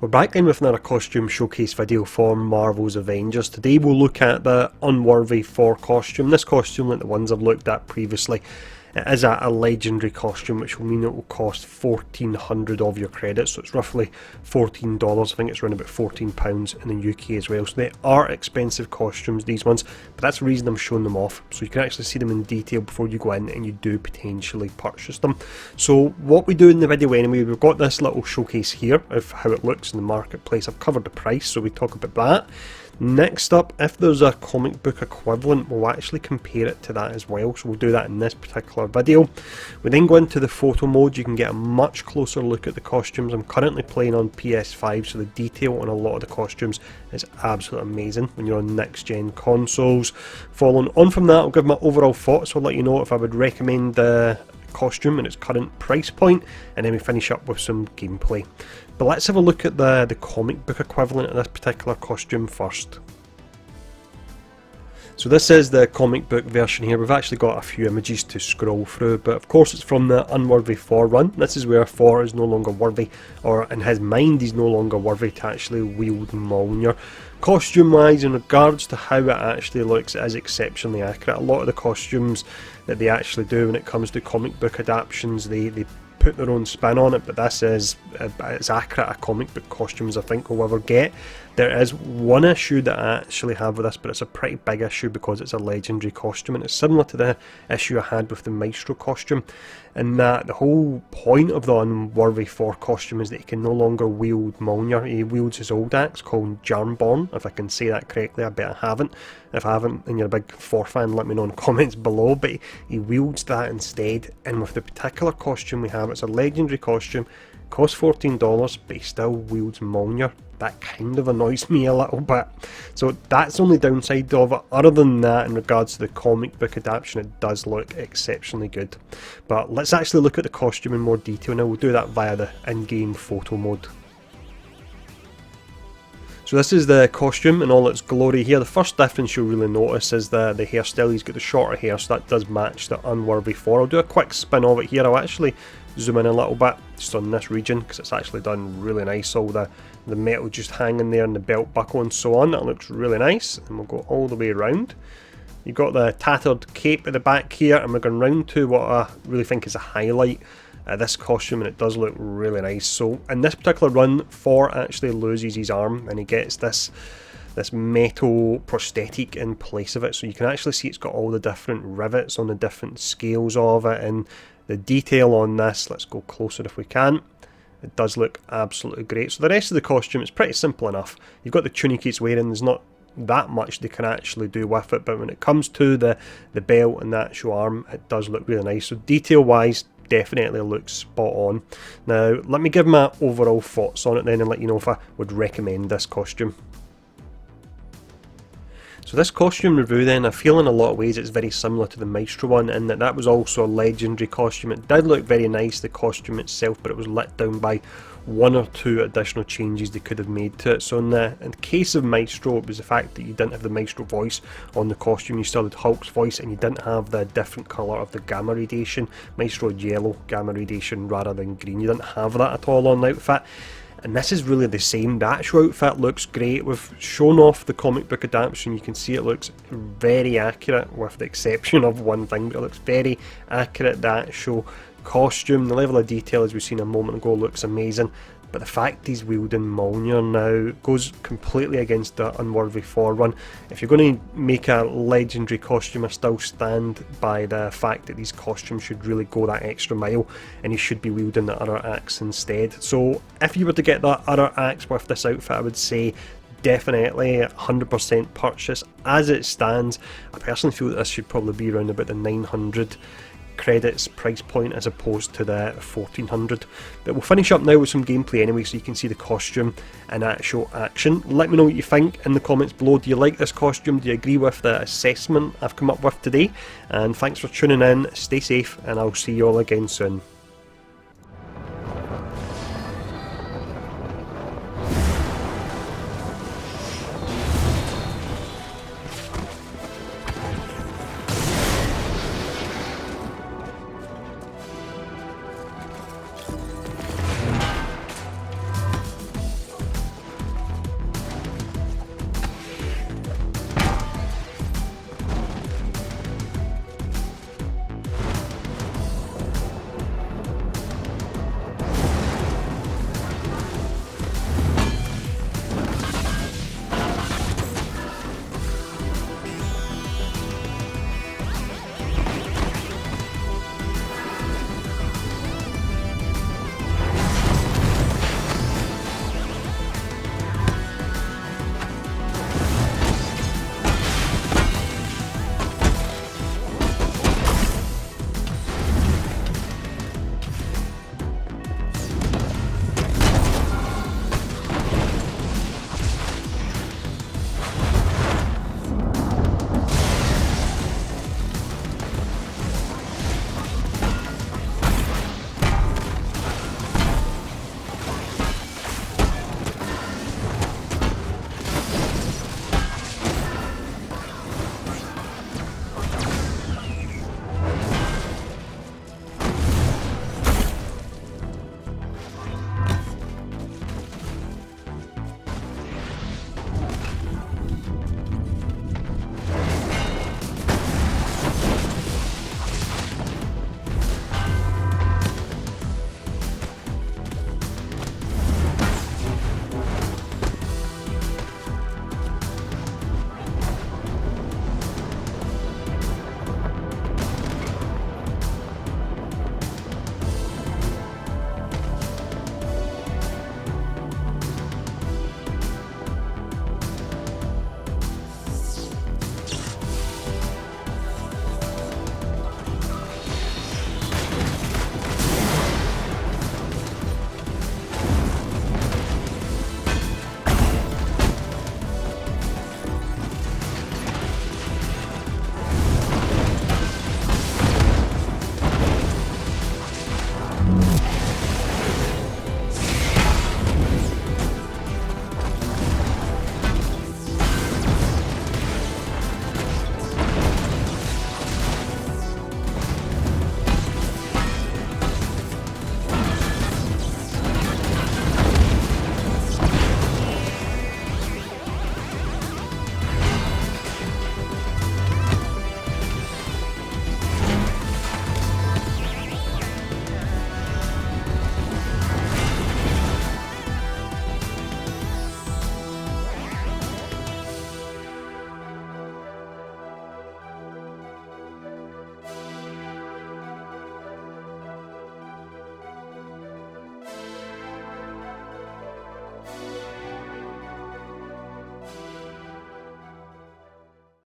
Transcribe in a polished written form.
We're back in with another costume showcase video for Marvel's Avengers. Today we'll look at the Unworthy Thor costume. This costume, like the ones I've looked at previously, it is a legendary costume, which will mean it will cost 1,400 of your credits, so it's roughly $14. I think it's around about £14 in the UK as well. So they are expensive costumes, these ones, but that's the reason I'm showing them off, so you can actually see them in detail before you go in and you do potentially purchase them. So what we do in the video anyway, we've got this little showcase here of how it looks in the marketplace. I've covered the price, so we talk about that. Next up, if there's a comic book equivalent, we'll actually compare it to that as well, so we'll do that in this particular video. We then go into the photo mode. You can get a much closer look at the costumes. I'm currently playing on PS5, so the detail on a lot of the costumes is absolutely amazing when you're on next gen consoles. Following on from that, I'll give my overall thoughts. So I'll let you know if I would recommend the costume and its current price point, and then we finish up with some gameplay. But let's have a look at the comic book equivalent of this particular costume first. So this is the comic book version here. We've actually got a few images to scroll through, but of course it's from the Unworthy Thor run. This is where Thor is no longer worthy, or in his mind he's no longer worthy to actually wield Mjolnir. Costume wise, in regards to how it actually looks, it is exceptionally accurate. A lot of the costumes that they actually do when it comes to comic book adaptations, they put their own spin on it, but this is as accurate a comic book costume as I think we'll ever get. There is one issue that I actually have with this, but it's a pretty big issue because it's a legendary costume, and it's similar to the issue I had with the Maestro costume, in that the whole point of the Unworthy Thor costume is that he can no longer wield Mjolnir. He wields his old axe called Jarnborn, if I can say that correctly. I bet I haven't. If I haven't and you're a big Thor fan, let me know in the comments below, but he wields that instead. And with the particular costume we have, it's a legendary costume, costs $14, but he still wields Mjolnir. That kind of annoys me a little bit. So that's the only downside of it. Other than that, in regards to the comic book adaptation, it does look exceptionally good. But let's actually look at the costume in more detail now. We'll do that via the in-game photo mode. So this is the costume in all its glory here. The first difference you'll really notice is the hairstyle. He's got the shorter hair, so that does match the Unworthy Thor. I'll do a quick spin of it here. I'll actually zoom in a little bit just on this region because it's actually done really nice. All the metal just hanging there and the belt buckle and so on. That looks really nice. And we'll go all the way around. You've got the tattered cape at the back here, and we're going round to what I really think is a highlight of this costume, and it does look really nice. So in this particular run, Thor actually loses his arm and he gets this metal prosthetic in place of it, so you can actually see it's got all the different rivets on the different scales of it, and the detail on this, let's go closer if we can, it does look absolutely great. So the rest of the costume is pretty simple enough. You've got the tunic he's wearing, there's not that much they can actually do with it, but when it comes to the belt and the actual arm, it does look really nice. So detail wise, definitely looks spot on. Now let me give my overall thoughts on it then and let you know if I would recommend this costume. So this costume review then, I feel in a lot of ways it's very similar to the Maestro one, in that was also a legendary costume. It did look very nice, the costume itself, but it was let down by one or two additional changes they could have made to it. So in the case of Maestro, it was the fact that you didn't have the Maestro voice on the costume. You still had Hulk's voice, and you didn't have the different colour of the gamma radiation. Maestro had yellow gamma radiation rather than green. You didn't have that at all on the outfit. And this is really the same. The actual outfit looks great. We've shown off the comic book adaptation. You can see it looks very accurate, with the exception of one thing, but it looks very accurate. The actual costume, the level of detail, as we've seen a moment ago, looks amazing. But the fact he's wielding Mjolnir now goes completely against the Unworthy Thor run. If you're going to make a legendary costume, I still stand by the fact that these costumes should really go that extra mile, and he should be wielding the other axe instead. So if you were to get that other axe with this outfit, I would say definitely 100% purchase. As it stands, I personally feel that this should probably be around about the 900 credits price point as opposed to the 1400. But we'll finish up now with some gameplay anyway, so you can see the costume in actual action. Let me know what you think in the comments below. Do you like this costume? Do you agree with the assessment I've come up with today? And thanks for tuning in, stay safe, and I'll see you all again soon.